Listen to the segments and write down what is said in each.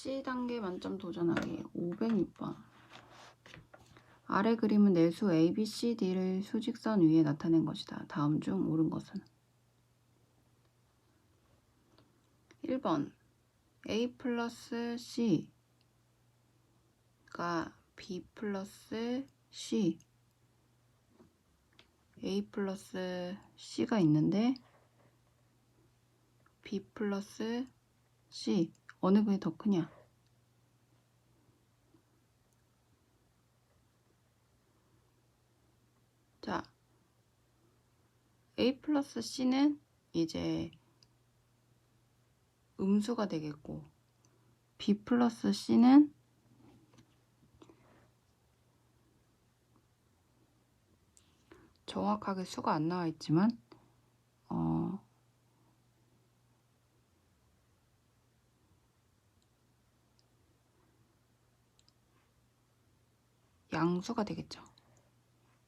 C단계 만점 도전하기 506번. 아래 그림은 내수 A, B, C, D를 수직선 위에 나타낸 것이다. 다음 중 옳은 것은? 1번 A 플러스 C가 B 플러스 C, A 플러스 C가 있는데 B 플러스 C 어느 분이 더 크냐? 자, A 플러스 C는 이제 음수가 되겠고 B 플러스 C는 정확하게 수가 안 나와 있지만 양수가 되겠죠.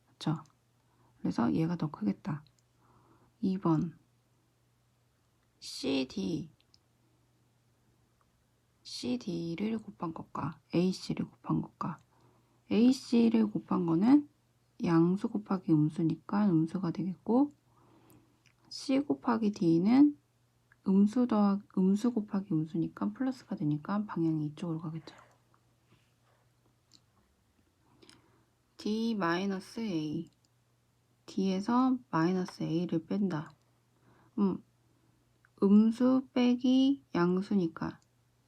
그렇죠? 그래서 얘가 더 크겠다. 2번 CD를 곱한 것과 AC를 곱한 것과 AC를 곱한 거는 양수 곱하기 음수니까 음수가 되겠고 C 곱하기 D는 음수 곱하기 음수니까 플러스가 되니까 방향이 이쪽으로 가겠죠. D-A D에서 마이너스 A를 뺀다. 음수 빼기 양수니까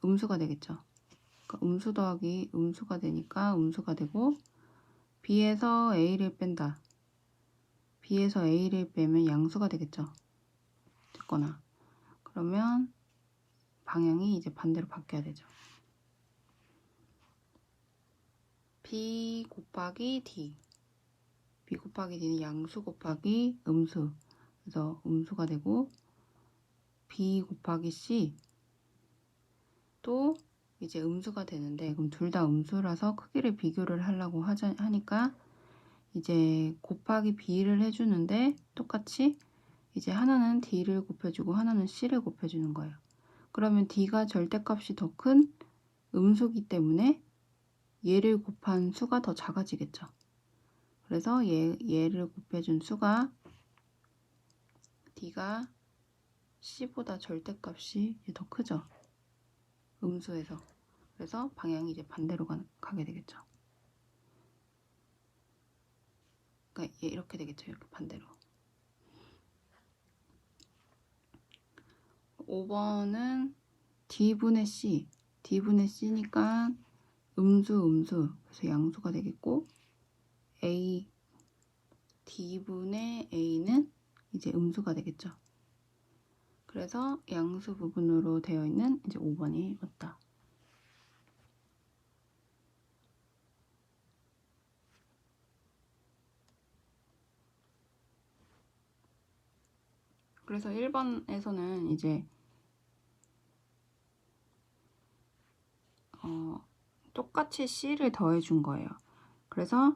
음수가 되겠죠. 그러니까 음수 더하기 음수가 되니까 음수가 되고 B에서 A를 뺀다. B에서 A를 빼면 양수가 되겠죠. 됐거나. 그러면 방향이 이제 반대로 바뀌어야 되죠. B 곱하기 D. B 곱하기 D는 양수 곱하기 음수. 그래서 음수가 되고 B 곱하기 C 또 이제 음수가 되는데 그럼 둘 다 음수라서 크기를 비교를 하려고 하니까 이제 곱하기 B를 해주는데 똑같이 이제 하나는 D를 곱해주고 하나는 C를 곱해주는 거예요. 그러면 D가 절대값이 더 큰 음수기 때문에 얘를 곱한 수가 더 작아지겠죠. 그래서 얘를 곱해준 수가 D가 C보다 절대값이 더 크죠. 음수에서. 그래서 방향이 이제 반대로 가게 되겠죠. 그러니까 이렇게 되겠죠. 이렇게 반대로. 5번은 D분의 C. D분의 C니까 음수. 그래서 양수가 되겠고 D분의 A는 이제 음수가 되겠죠. 그래서 양수 부분으로 되어 있는 이제 5번이 맞다. 그래서 1번에서는 이제 똑같이 C를 더해 준 거예요. 그래서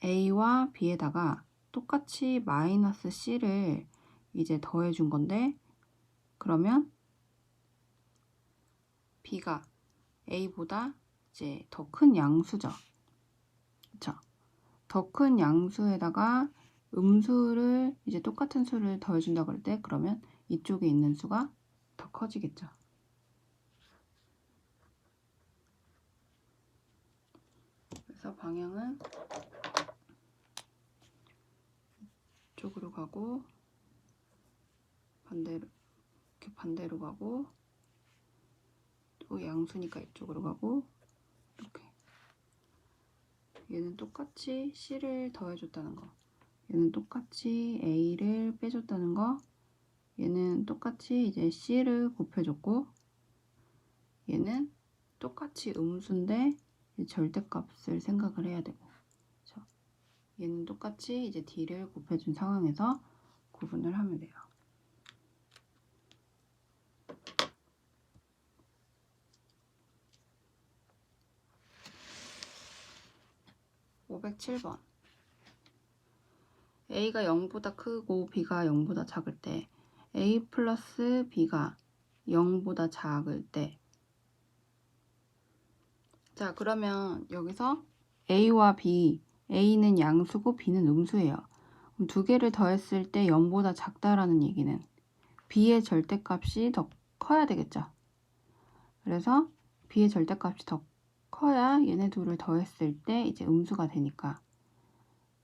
A와 B에다가 똑같이 마이너스 C를 이제 더해 준 건데 그러면 B가 A보다 이제 더 큰 양수죠. 그쵸? 더 큰 양수에다가 음수를 이제 똑같은 수를 더해준다 그럴 때 그러면 이쪽에 있는 수가 더 커지겠죠. 그래서 방향은 이쪽으로 가고 이렇게 반대로 가고 또 양수니까 이쪽으로 가고 이렇게. 얘는 똑같이 C를 더해줬다는 거. 얘는 똑같이 A를 빼줬다는 거. 얘는 똑같이 이제 C를 곱해줬고 얘는 똑같이 음수인데 절대값을 생각을 해야 되고 그렇죠? 얘는 똑같이 이제 D를 곱해준 상황에서 구분을 하면 돼요. (507번) A가 0보다 크고 B가 0보다 작을 때 A 플러스 B가 0보다 작을 때 자, 그러면 여기서 A와 B, A는 양수고 B는 음수예요. 그럼 두 개를 더했을 때 0보다 작다라는 얘기는 B의 절대값이 더 커야 되겠죠. 그래서 B의 절대값이 더 커야 얘네 둘을 더했을 때 이제 음수가 되니까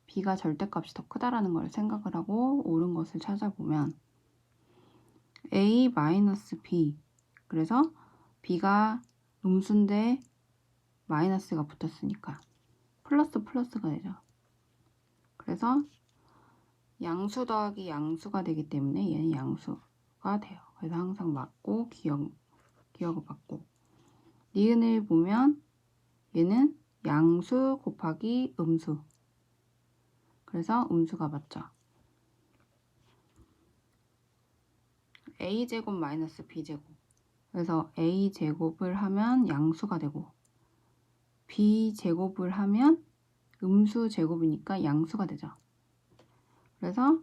B가 절대값이 더 크다라는 걸 생각을 하고 옳은 것을 찾아보면 A-B, 그래서 B가 음수인데 마이너스가 붙었으니까 플러스가 되죠. 그래서 양수 더하기 양수가 되기 때문에 얘는 양수가 돼요. 그래서 항상 맞고 기억을 받고, 니은을 보면 얘는 양수 곱하기 음수, 그래서 음수가 맞죠. a제곱 마이너스 b제곱, 그래서 a제곱을 하면 양수가 되고 b제곱을 하면 음수 제곱이니까 양수가 되죠. 그래서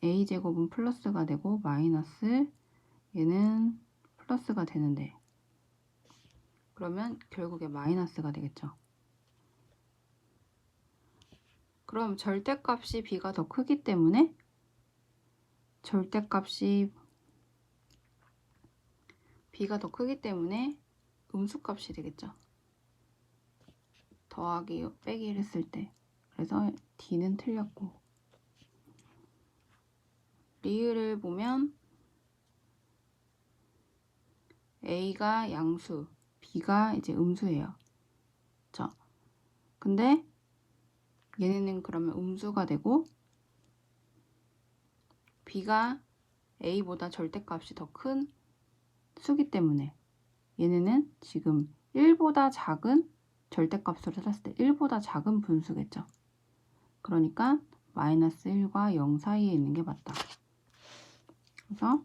a제곱은 플러스가 되고 마이너스 얘는 플러스가 되는데, 그러면 결국에 마이너스가 되겠죠. 그럼 절대값이 b가 더 크기 때문에 음수값이 되겠죠. 더하기 빼기를 했을 때. 그래서 D는 틀렸고, 리을을 보면 A가 양수, B가 이제 음수예요. 그쵸? 근데 얘네는 그러면 음수가 되고 B가 A보다 절대값이 더 큰 수기 때문에 얘네는 지금 1보다 작은 절대값으로 찾았을 때 1보다 작은 분수겠죠. 그러니까 마이너스 1과 0 사이에 있는 게 맞다. 그래서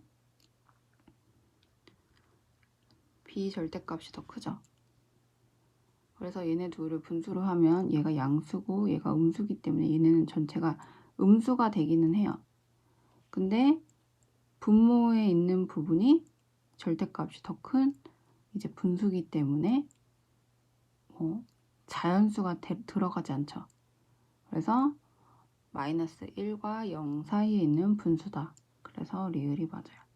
B 절대값이 더 크죠. 그래서 얘네 둘을 분수로 하면 얘가 양수고 얘가 음수기 때문에 얘네는 전체가 음수가 되기는 해요. 근데 분모에 있는 부분이 절대값이 더 큰 이제 분수기 때문에 자연수가 들어가지 않죠. 그래서 마이너스 1과 0 사이에 있는 분수다. 그래서 리을이 맞아요.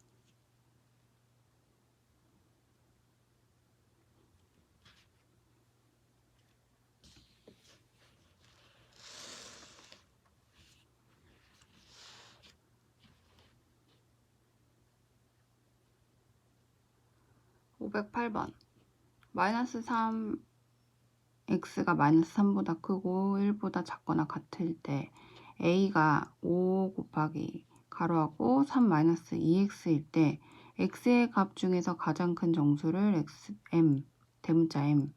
(508번) 마이너스 3 x가 마이너스 3보다 크고 1보다 작거나 같을 때 a가 5 곱하기 가로하고 3 마이너스 2x일 때 x의 값 중에서 가장 큰 정수를 m, 대문자 m,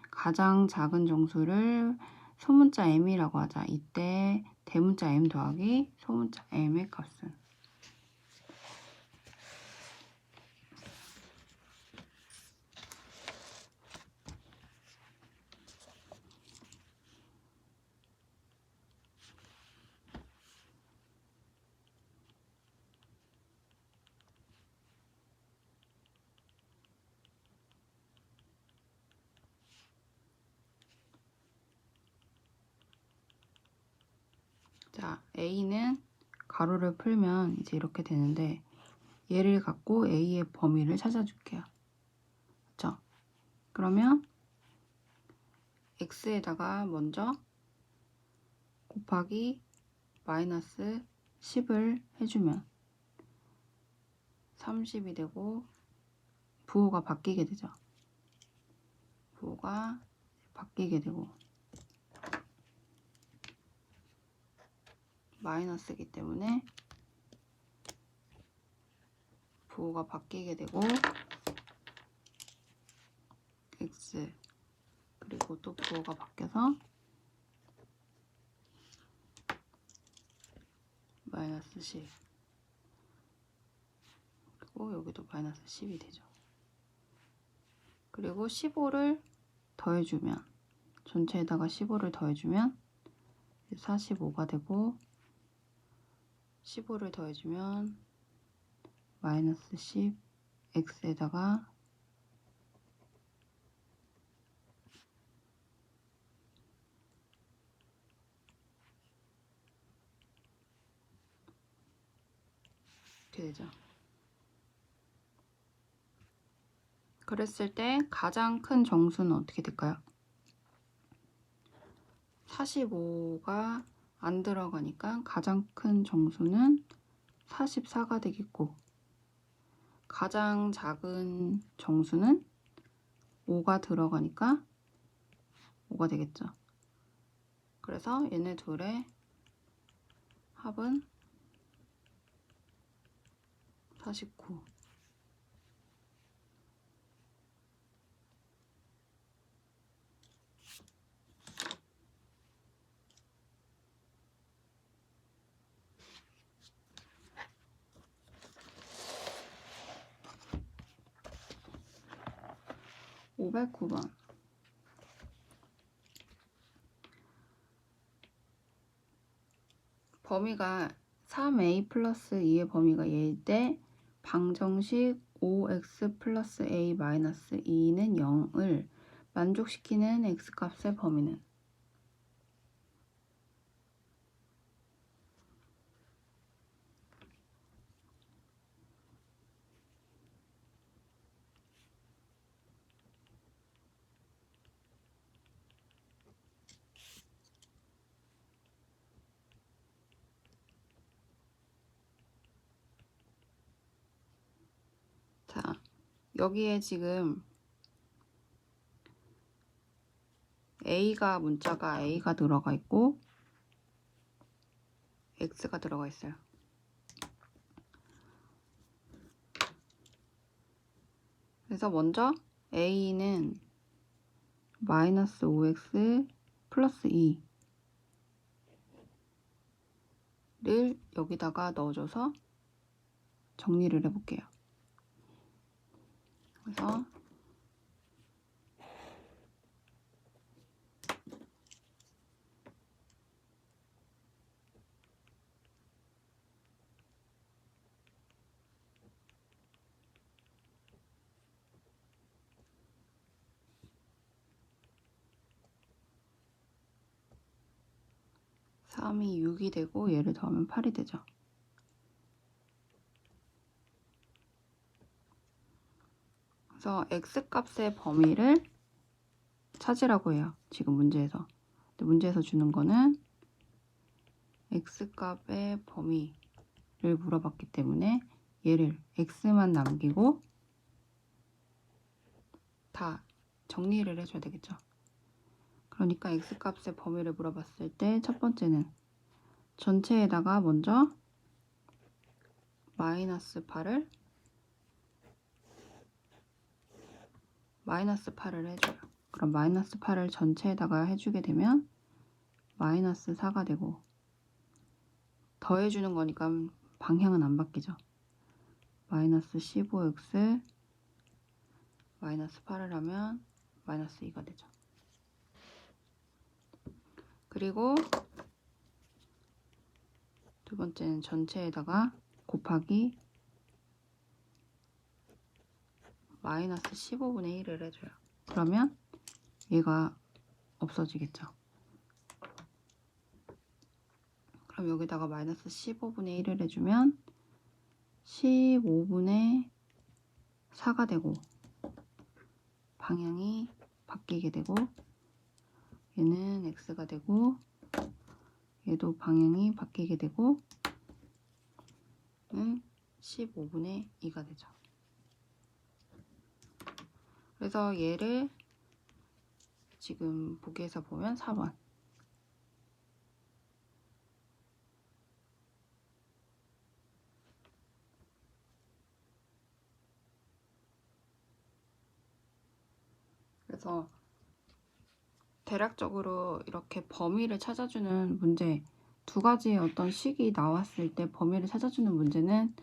가장 작은 정수를 소문자 m이라고 하자. 이때 대문자 m 더하기 소문자 m의 값은 'A는 가로를 풀면 이제 이렇게 되는데 얘를 갖고 A의 범위를 찾아줄게요. 그쵸? 그러면 X에다가 먼저 곱하기 마이너스 10을 해주면 30이 되고 부호가 바뀌게 되죠. 부호가 바뀌게 되고 마이너스이기 때문에 부호가 바뀌게 되고 x 그리고 또 부호가 바뀌어서 마이너스 10 그리고 여기도 마이너스 10이 되죠. 그리고 15를 더해주면 전체에다가 15를 더해주면 45가 되고 15를 더해주면 마이너스 10 x에다가 이렇게 되죠. 그랬을 때 가장 큰 정수는 어떻게 될까요? 45가 안 들어가니까 가장 큰 정수는 44가 되겠고, 가장 작은 정수는 5가 들어가니까 5가 되겠죠. 그래서 얘네 둘의 합은 49. (509번) 범위가 3a 플러스 2의 범위가 얘일 때 방정식 5x 플러스 a 마이너스 2는 0을 만족시키는 x값의 범위는? 자, 여기에 지금 문자가 A가 들어가 있고 X가 들어가 있어요. 그래서 먼저 A는 마이너스 5x 플러스 2를 여기다가 넣어줘서 정리를 해볼게요. 그래서 (3이) (6이) 되고 얘를 더하면 (8이) 되죠. 그래서 x값의 범위를 찾으라고 해요. 지금 문제에서. 근데 문제에서 주는 거는 x값의 범위를 물어봤기 때문에 얘를 x만 남기고 다 정리를 해줘야 되겠죠. 그러니까 x값의 범위를 물어봤을 때 첫 번째는 전체에다가 먼저 마이너스 8을 해줘요. 그럼 마이너스 8을 전체에다가 해주게 되면 마이너스 4가 되고, 더해주는 거니까 방향은 안 바뀌죠. 마이너스 15x 마이너스 8을 하면 마이너스 2가 되죠. 그리고 두 번째는 전체에다가 곱하기 마이너스 15분의 1을 해줘요. 그러면 얘가 없어지겠죠. 그럼 여기다가 마이너스 15분의 1을 해주면 15분의 4가 되고 방향이 바뀌게 되고 얘는 x가 되고 얘도 방향이 바뀌게 되고 15분의 2가 되죠. 그래서 얘를 지금 보기에서 보면 4번. 그래서 대략적으로 이렇게 범위를 찾아주는 문제, 두 가지의 어떤 식이 나왔을 때 범위를 찾아주는 문제는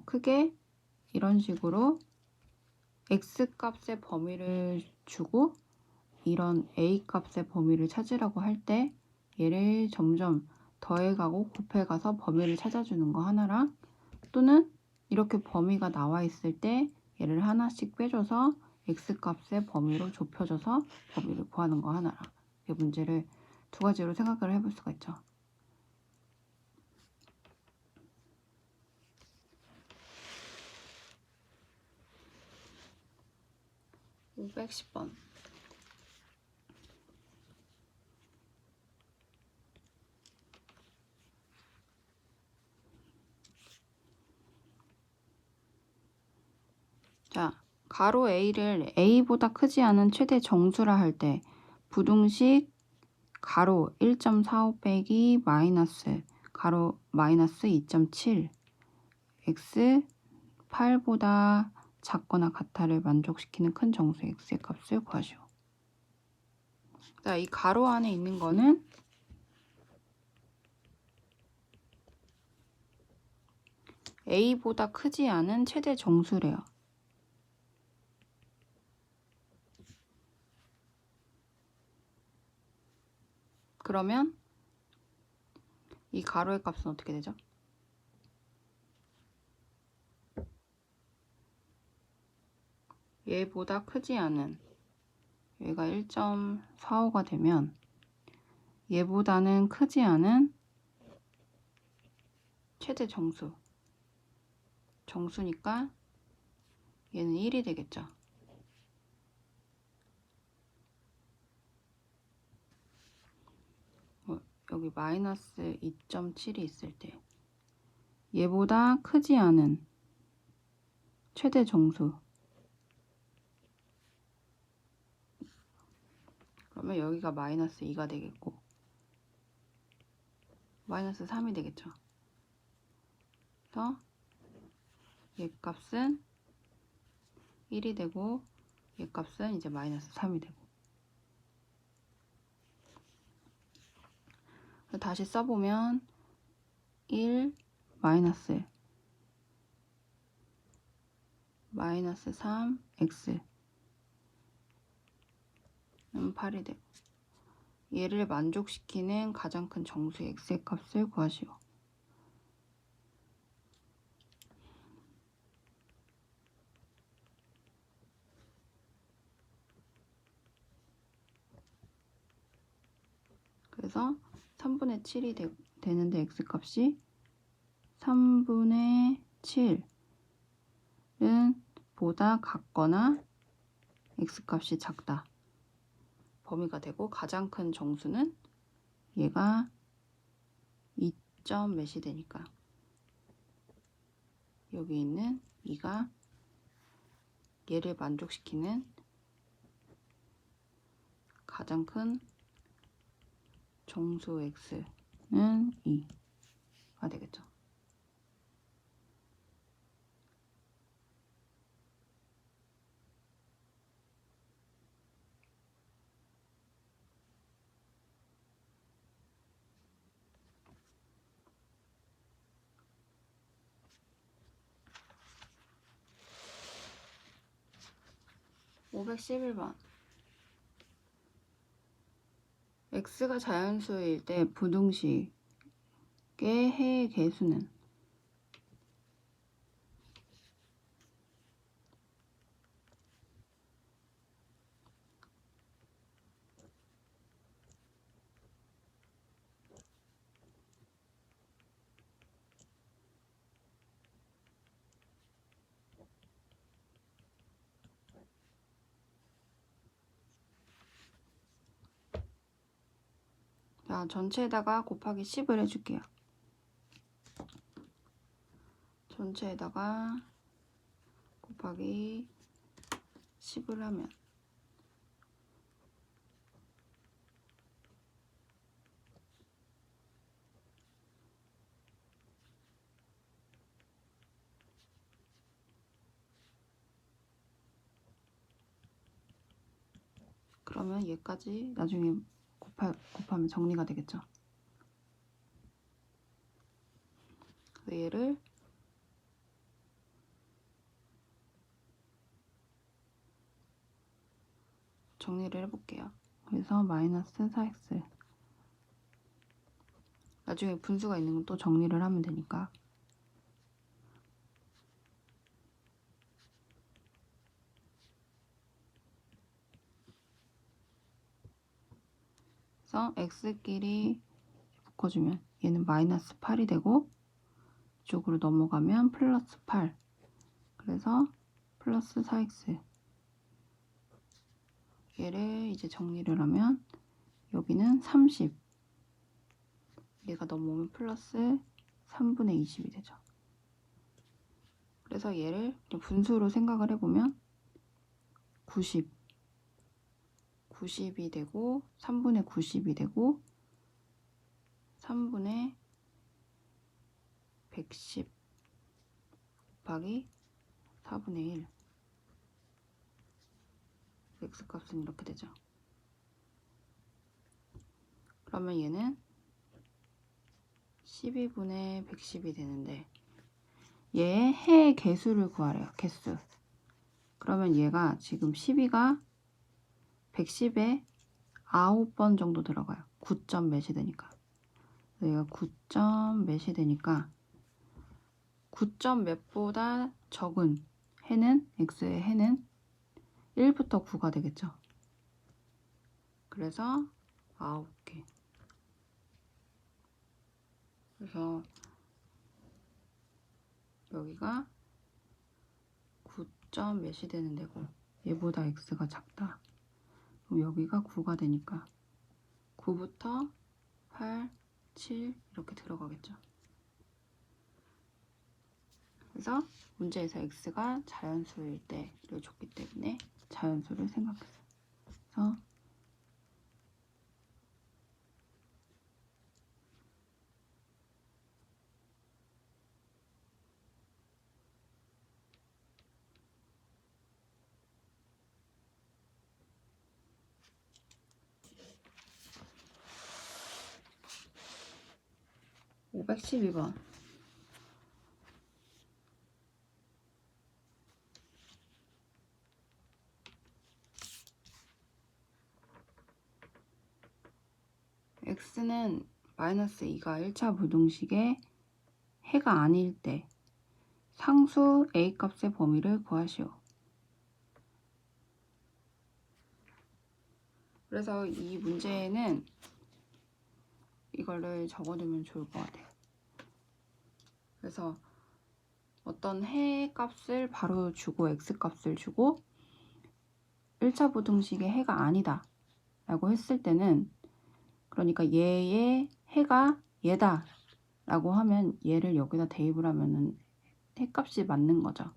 크게 이런 식으로 x값의 범위를 주고 이런 a값의 범위를 찾으라고 할 때 얘를 점점 더해가고 곱해가서 범위를 찾아주는 거 하나랑, 또는 이렇게 범위가 나와 있을 때 얘를 하나씩 빼줘서 x값의 범위로 좁혀져서 범위를 구하는 거 하나랑, 이 문제를 두 가지로 생각을 해볼 수가 있죠. 510번. 자, 가로 A를 A보다 크지 않은 최대 정수라 할 때 부등식 가로 1.45 빼기 마이너스 가로 마이너스 2.7 x 8보다 작거나 같아를 만족시키는 큰 정수 x의 값을 구하시오. 자, 이 가로 안에 있는 거는 A보다 크지 않은 최대 정수래요. 그러면 이 가로의 값은 어떻게 되죠? 얘보다 크지 않은, 얘가 1.45가 되면 얘보다는 크지 않은 최대 정수니까 얘는 1이 되겠죠. 여기 마이너스 2.7이 있을 때 얘보다 크지 않은 최대 정수, 그러면 여기가 마이너스 2가 되겠고 마이너스 3이 되겠죠. 그래서 얘 값은 1이 되고 얘 값은 이제 마이너스 3이 되고, 다시 써보면 1 마이너스 3 x는 8이 되고, 얘를 만족시키는 가장 큰 정수 x의 값을 구하시오. 그래서 3분의 7이 되는데 x값이 3분의 7은 보다 같거나 x값이 작다. 범위가 되고 가장 큰 정수는 얘가 2점 몇이 되니까 여기 있는 2가 얘를 만족시키는 가장 큰 정수 x는 2가 되겠죠. (511번) x가 자연수일 때 부등식의 해의 개수는 자, 전체에다가 곱하기 10을 해줄게요. 전체에다가 곱하기 10을 하면 그러면 얘까지 나중에 곱하면 정리가 되겠죠. 그래서 얘를 정리를 해볼게요. 그래서 마이너스 4x, 나중에 분수가 있는 건 또 정리를 하면 되니까, 그래서 x끼리 묶어주면 얘는 마이너스 8이 되고 이쪽으로 넘어가면 플러스 8, 그래서 플러스 4x 얘를 이제 정리를 하면 여기는 30, 얘가 넘어오면 플러스 3분의 20이 되죠. 그래서 얘를 그냥 분수로 생각을 해보면 90이 되고 3분의 90이 되고 3분의 110 곱하기 4분의 1 x값은 이렇게 되죠. 그러면 얘는 12분의 110이 되는데 얘의 해의 개수를 구하래요. 개수. 그러면 얘가 지금 12가 110에 9번 정도 들어가요. 9점 몇이 되니까. 얘가 9점 몇이 되니까 9점 몇보다 적은 해는 x의 해는 1부터 9가 되겠죠. 그래서 9개. 그래서 여기가 9점 몇이 되는 데고 얘보다 x가 작다. 그럼 여기가 9가 되니까 9부터 8, 7 이렇게 들어가겠죠. 그래서 문제에서 x가 자연수일 때를 줬기 때문에 자연수를 생각했어요. 그래서 (512번) x는 마이너스 2가 1차 부등식의 해가 아닐 때 상수 a 값의 범위를 구하시오. 그래서 이 문제는 이거를 적어두면 좋을 것 같아요. 그래서 어떤 해 값을 바로 주고 x 값을 주고 1차 부등식의 해가 아니다 라고 했을 때는, 그러니까 얘의 해가 얘다 라고 하면 얘를 여기다 대입을 하면은 해 값이 맞는 거죠.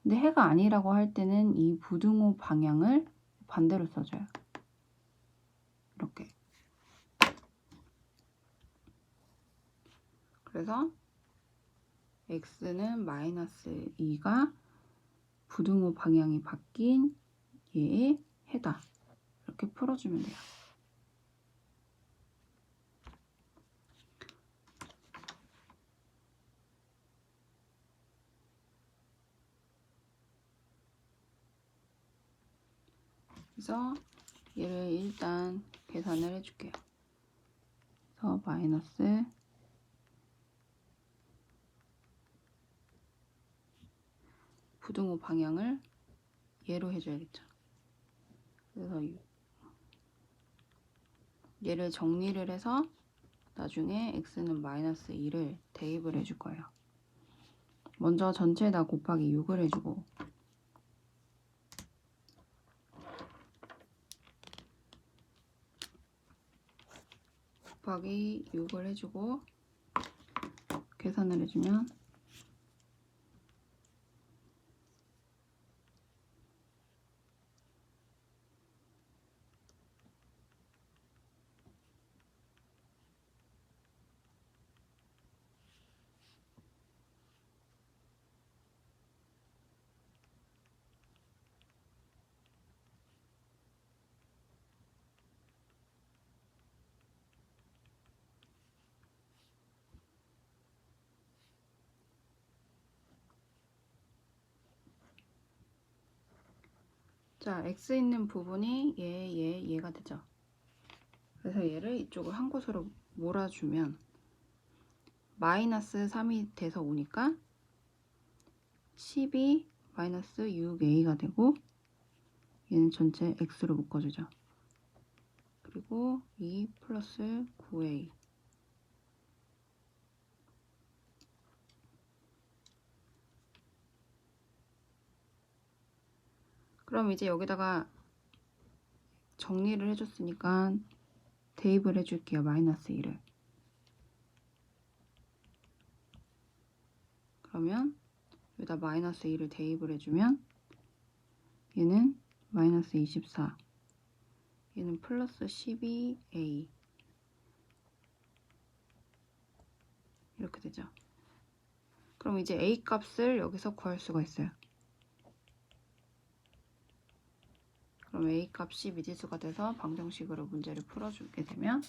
근데 해가 아니라고 할 때는 이 부등호 방향을 반대로 써줘요. 이렇게. 그래서 x는 마이너스 2가 부등호 방향이 바뀐 얘의 해다. 이렇게 풀어주면 돼요. 그래서 얘를 일단 계산을 해줄게요. 그래서 마이너스 부등호 방향을 얘로 해줘야겠죠. 그래서 얘를 정리를 해서 나중에 x는 마이너스 2를 대입을 해줄 거예요. 먼저 전체에다 곱하기 6을 해주고, 곱하기 6을 해주고 계산을 해주면 자, x 있는 부분이 얘가 되죠. 그래서 얘를 이쪽을 한 곳으로 몰아주면 마이너스 3이 돼서 오니까 12 마이너스 6a가 되고, 얘는 전체 x로 묶어주죠. 그리고 2 플러스 9a. 그럼 이제 여기다가 정리를 해줬으니까 대입을 해줄게요. 마이너스 1을. 그러면 여기다 마이너스 1을 대입을 해주면 얘는 마이너스 24, 얘는 플러스 12a 이렇게 되죠. 그럼 이제 a 값을 여기서 구할 수가 있어요. 그럼 a 값이 미지수가 돼서 방정식으로 문제를 풀어주게 되면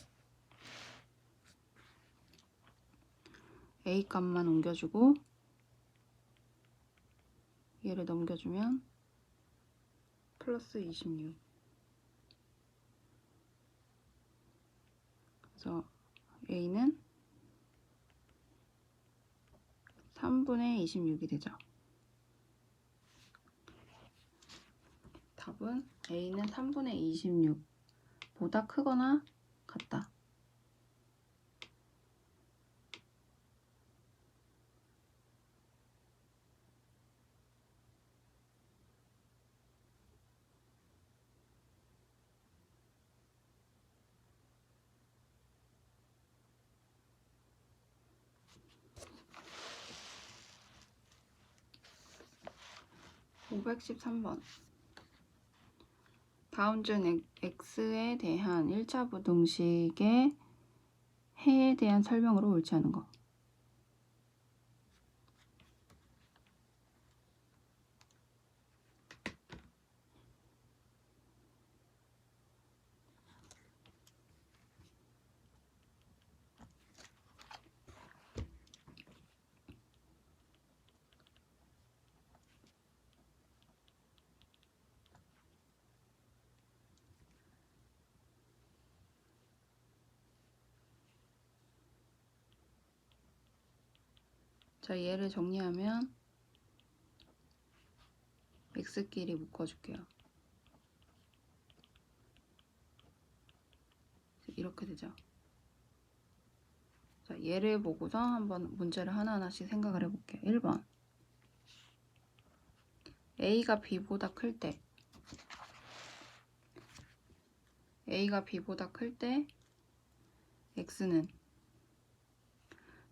a 값만 옮겨주고 얘를 넘겨주면 플러스 26. 그래서 a는 3분의 26이 되죠. 답은 a는 3분의 26보다 크거나 같다. (513번) 다음 중 x에 대한 1차 부등식의 해에 대한 설명으로 옳지 않은 거. 자, 얘를 정리하면 x끼리 묶어줄게요. 이렇게 되죠. 자, 얘를 보고서 한번 문제를 하나하나씩 생각을 해볼게요. 1번 a가 b보다 클 때 x는,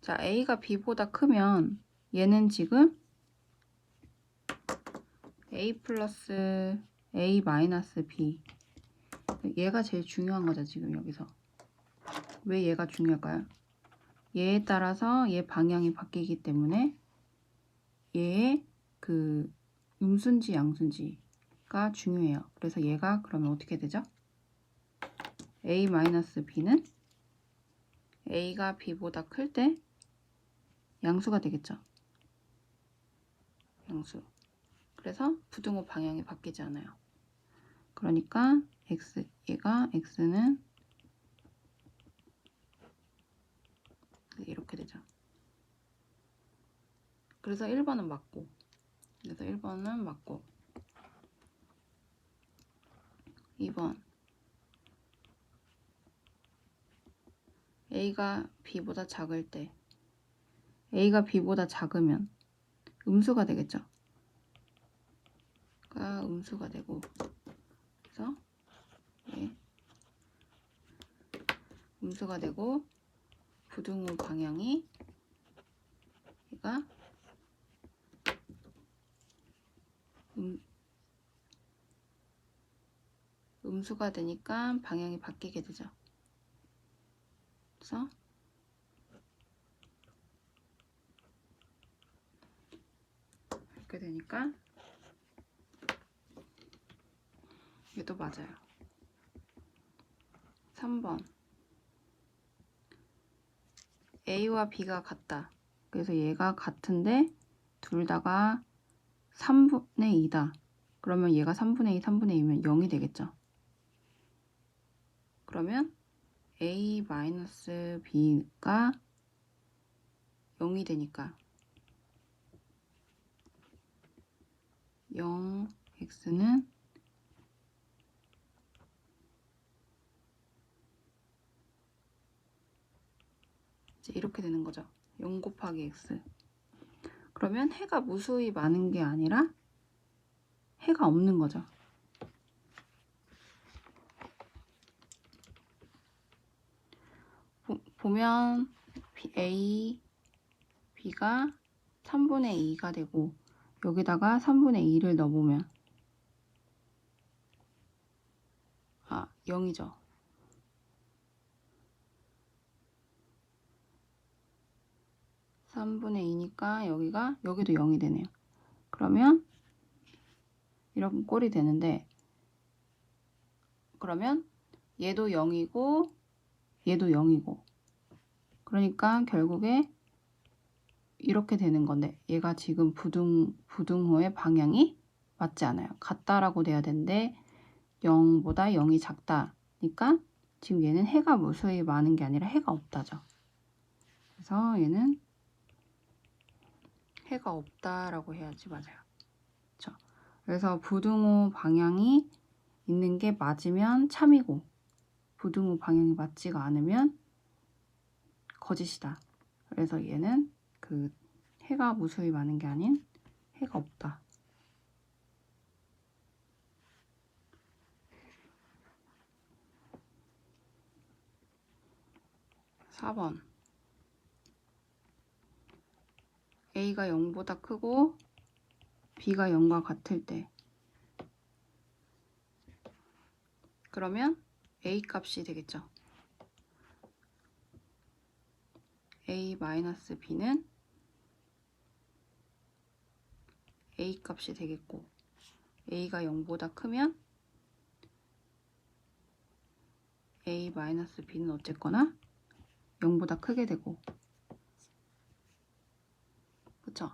자, a가 b보다 크면 얘는 지금 a 플러스 a 마이너스 b, 얘가 제일 중요한 거죠. 지금 여기서 왜 얘가 중요할까요? 얘에 따라서 얘 방향이 바뀌기 때문에 얘의 그 음수인지 양수인지가 중요해요. 그래서 얘가 그러면 어떻게 되죠? a 마이너스 b는 a가 b보다 클 때 양수가 되겠죠. 양수. 그래서 부등호 방향이 바뀌지 않아요. 그러니까 얘가 x는 이렇게 되죠. 그래서 1번은 맞고, 2번 a가 b보다 작을 때, a가 b보다 작으면 음수가 되겠죠. 음수가 되고, 그래서 음수가 되고 부등호 방향이 얘가 음수가 되니까 방향이 바뀌게 되죠. 그래서 이렇게 되니까 얘도 맞아요. 3번 a와 b가 같다. 그래서 얘가 같은데 둘 다가 3분의 2다. 그러면 얘가 3분의 2, 3분의 2면 0이 되겠죠. 그러면 a 마이너스 b가 0이 되니까 0x는 이제 이렇게 되는 거죠. 0 곱하기 x. 그러면 해가 무수히 많은 게 아니라 해가 없는 거죠. 보면 A, B가 3분의 2가 되고 여기다가 3분의 2를 넣어보면 0이죠. (3분의 2니까) 여기도 0이 되네요. 그러면 이런 꼴이 되는데, 그러면 얘도 0이고 얘도 0이고, 그러니까 결국에 이렇게 되는 건데, 얘가 지금 부등호의 방향이 맞지 않아요. 같다라고 돼야 되는데 0보다 0이 작다니까 지금 얘는 해가 무수히 많은 게 아니라 해가 없다죠. 그래서 얘는 해가 없다라고 해야지 맞아요. 그렇죠? 그래서 부등호 방향이 있는 게 맞으면 참이고, 부등호 방향이 맞지가 않으면 거짓이다. 그래서 얘는 그 해가 무수히 많은 게 아닌 해가 없다. 4번. A가 0보다 크고 B가 0과 같을 때, 그러면 A 값이 되겠죠. A-B는 A 값이 되겠고, A가 0보다 크면 A-B는 어쨌거나 0보다 크게 되고, 그쵸?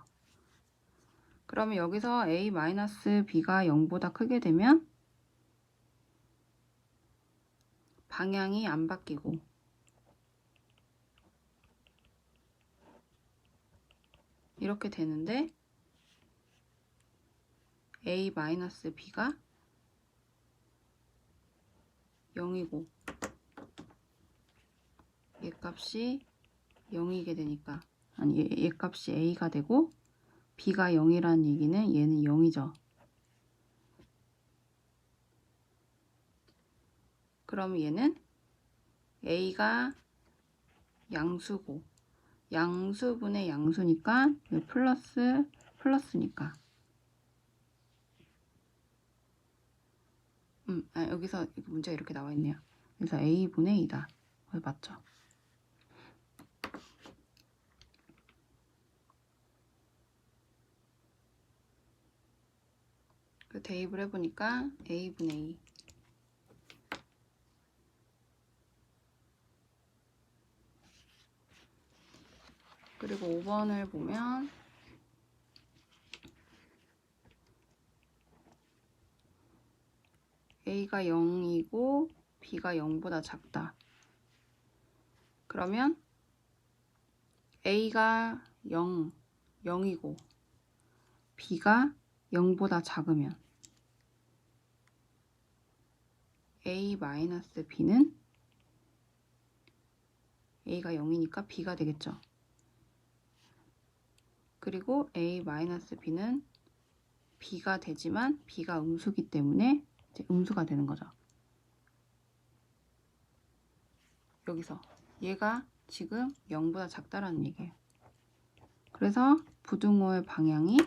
그러면 여기서 A-B가 0보다 크게 되면 방향이 안 바뀌고 이렇게 되는데, A-B가 0이고 얘 값이 0이게 되니까, 얘 값이 A가 되고 B가 0이라는 얘기는 얘는 0이죠. 그럼 얘는 A가 양수고, 양수분의 양수니까 플러스니까 여기서 문제가 이렇게 나와 있네요. 그래서 A분의 2다. 맞죠? 그 대입을 해보니까 A분의 2. 그리고 5번을 보면 A가 0이고 B가 0보다 작다. 그러면 A가 0이고 B가 0보다 작으면 A-B는 A가 0이니까 B가 되겠죠. 그리고 A-B는 B가 되지만 B가 음수기 때문에 이제 음수가 되는 거죠. 여기서 얘가 지금 0보다 작다라는 얘기예요. 그래서 부등호의 방향이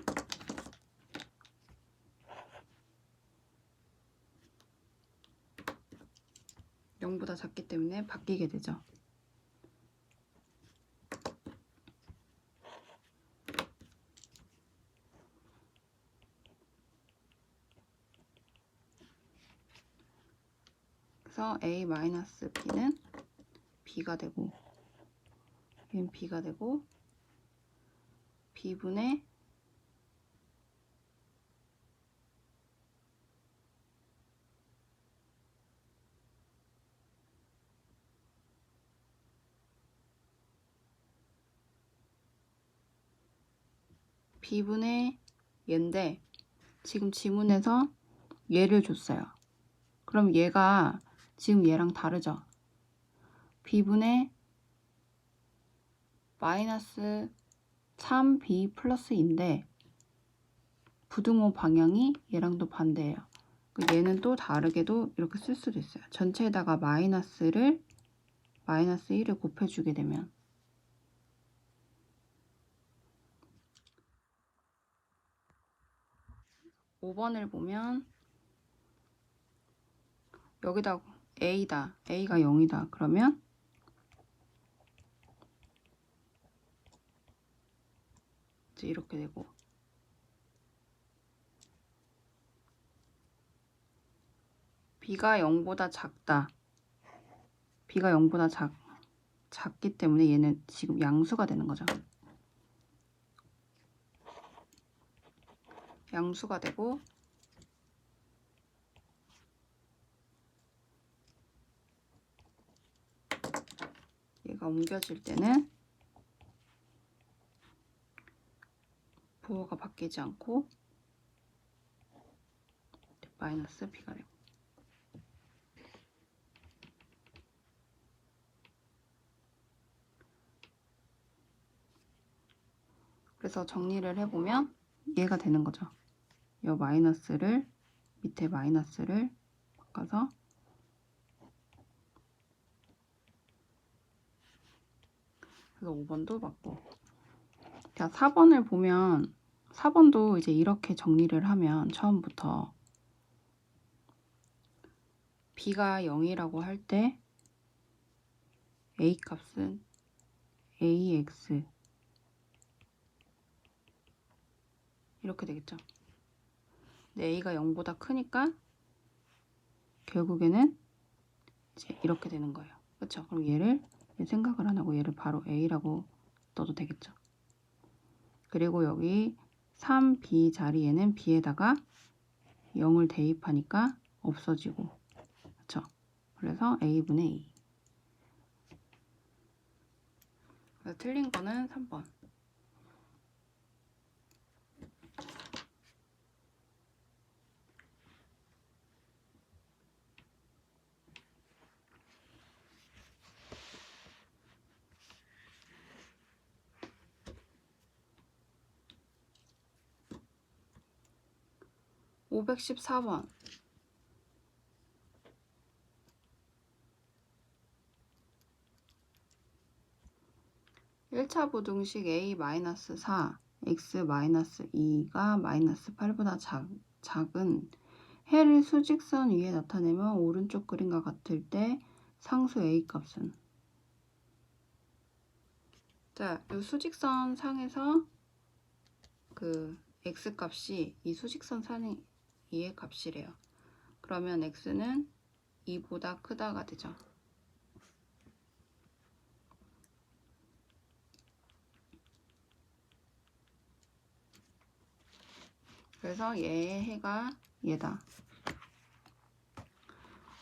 (0보다) 작기 때문에 바뀌게 되죠. 그래서 A-B는 B가 되고, 얘는 B가 되고, B분의 얘인데, 지금 지문에서 얘를 줬어요. 그럼 얘가 지금 얘랑 다르죠? B분의 마이너스 3B 플러스 2인데 부등호 방향이 얘랑도 반대예요. 얘는 또 다르게도 이렇게 쓸 수도 있어요. 전체에다가 마이너스를 마이너스 1을 곱해주게 되면 (5번을) 보면 여기다 a다. a가 0이다. 그러면 이제 이렇게 되고 b가 0보다 작다. b가 0보다 작기 때문에 얘는 지금 양수가 되는 거죠. 양수가 되고 얘가 옮겨질 때는 부호가 바뀌지 않고 마이너스 b가 되고 그래서 정리를 해보면 얘가 되는 거죠. 이 마이너스를 밑에 마이너스를 바꿔서 그래서 5번도 맞고 자 4번을 보면 4번도 이제 이렇게 정리를 하면 처음부터 b가 0이라고 할 때 a 값은 ax 이렇게 되겠죠. 근데 a가 0보다 크니까 결국에는 이제 이렇게 되는 거예요. 그렇죠? 그럼 얘를 생각을 안 하고 얘를 바로 a라고 넣어도 되겠죠. 그리고 여기 3b 자리에는 b에다가 0을 대입하니까 없어지고 그렇죠? 그래서 a분의 2 그래서 틀린 거는 3번. (514번) 1차 부등식 a-4 x-2가 -8보다 작은 해를 수직선 위에 나타내면 오른쪽 그림과 같을 때 상수 a 값은 자, 이 수직선 상에서 그 x 값이 이 수직선 상의 2의 값이래요. 그러면 x는 2보다 크다가 되죠. 그래서 얘의 해가 얘다.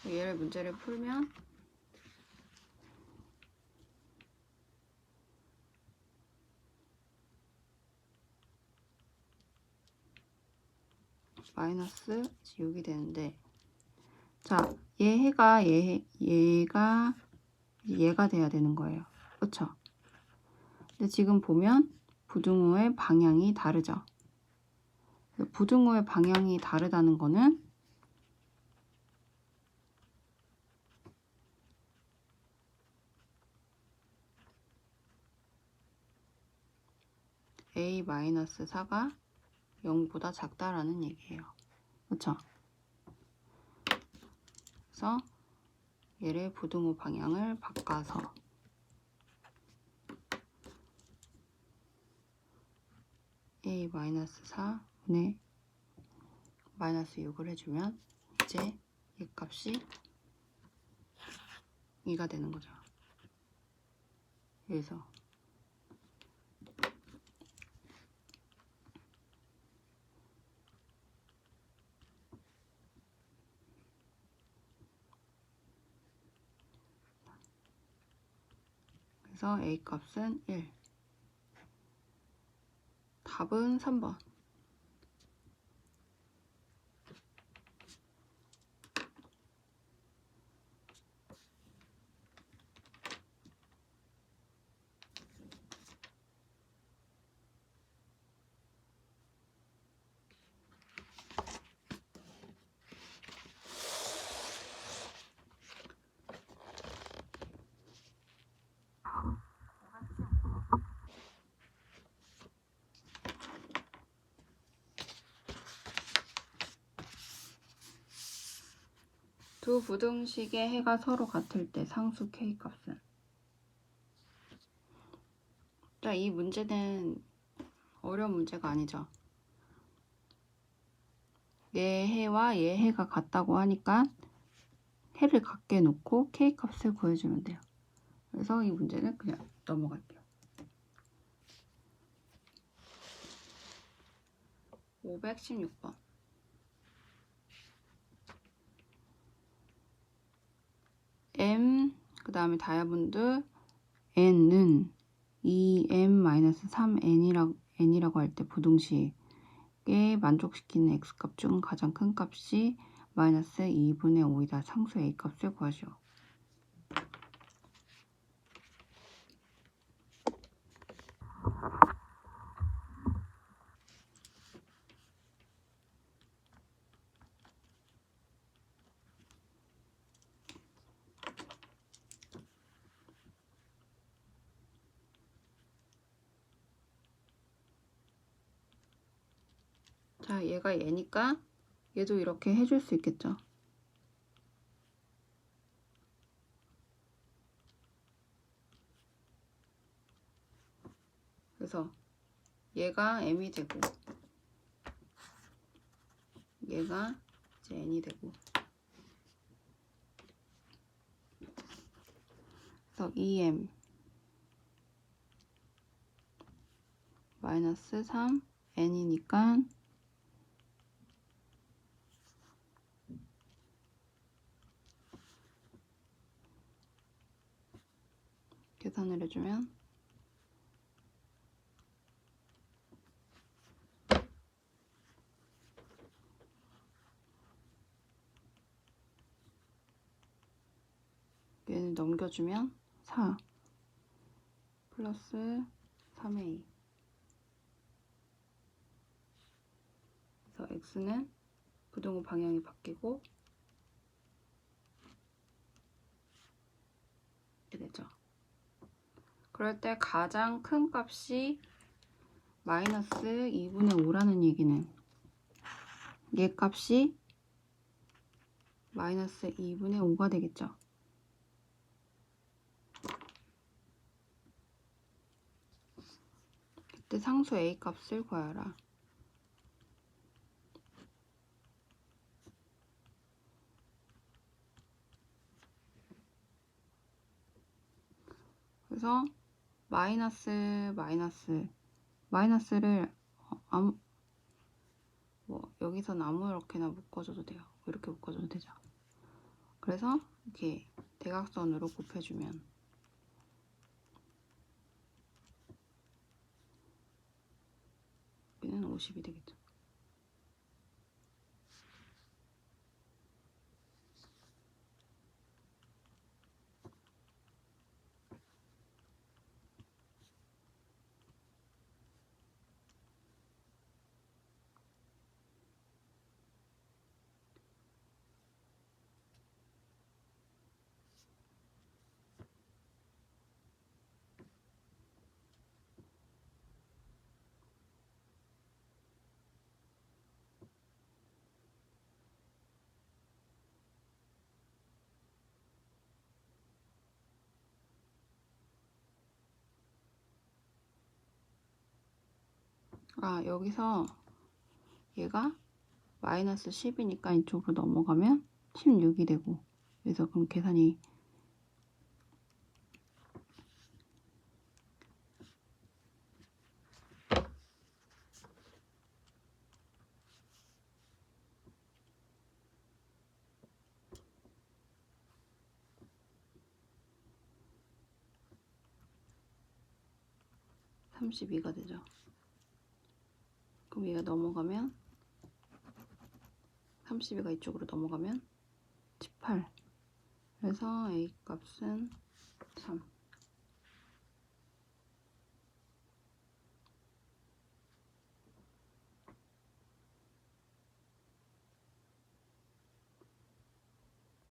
얘를 문제를 풀면 마이너스 6이 되는데 자, 얘 해가 얘가 돼야 되는 거예요. 그렇죠? 근데 지금 보면 부등호의 방향이 다르죠. 부등호의 방향이 다르다는 거는 a-4가 0보다 작다라는 얘기예요. 그렇죠? 그래서 얘를 부등호 방향을 바꿔서 a-4분의 마이너스 6을 해주면 이제 이 값이 2가 되는 거죠. 여기서 그래서 a 값은 1. 답은 3번. 두 부등식의 해가 서로 같을 때 상수 K값은. 자, 이 문제는 어려운 문제가 아니죠. 얘 해와 얘 해가 같다고 하니까 해를 같게 놓고 K값을 구해주면 돼요. 그래서 이 문제는 그냥 넘어갈게요. 516번. M 그 다음에 다이아몬드 N은 2M-3N이라고 할 때 부등식에 만족시키는 X값 중 가장 큰 값이 마이너스 2분의 5이다. 상수 A값을 구하시오. 자, 얘가 얘니까 얘도 이렇게 해줄 수 있겠죠. 그래서 얘가 M이 되고 얘가 이제 N이 되고 그래서 2M 마이너스 3 N이니까 계산을 해주면 얘는 넘겨주면 4 플러스 3A. 그래서 X는 부등호 방향이 바뀌고 이렇게 되죠. 그럴 때 가장 큰 값이 마이너스 2분의 5라는 얘기는 얘 값이 마이너스 2분의 5가 되겠죠. 그때 상수 A 값을 구하라. 그래서 마이너스를 여기서는 아무렇게나 묶어줘도 돼요. 이렇게 묶어줘도 되죠. 그래서 이렇게 대각선으로 곱해주면 여기는 50이 되겠죠. 여기서 얘가 마이너스 10이니까 이쪽으로 넘어가면 16이 되고 그래서 그럼 계산이 32가 되죠. 그럼 얘가 넘어가면 32가 이쪽으로 넘어가면 18. 그래서 A 값은 3.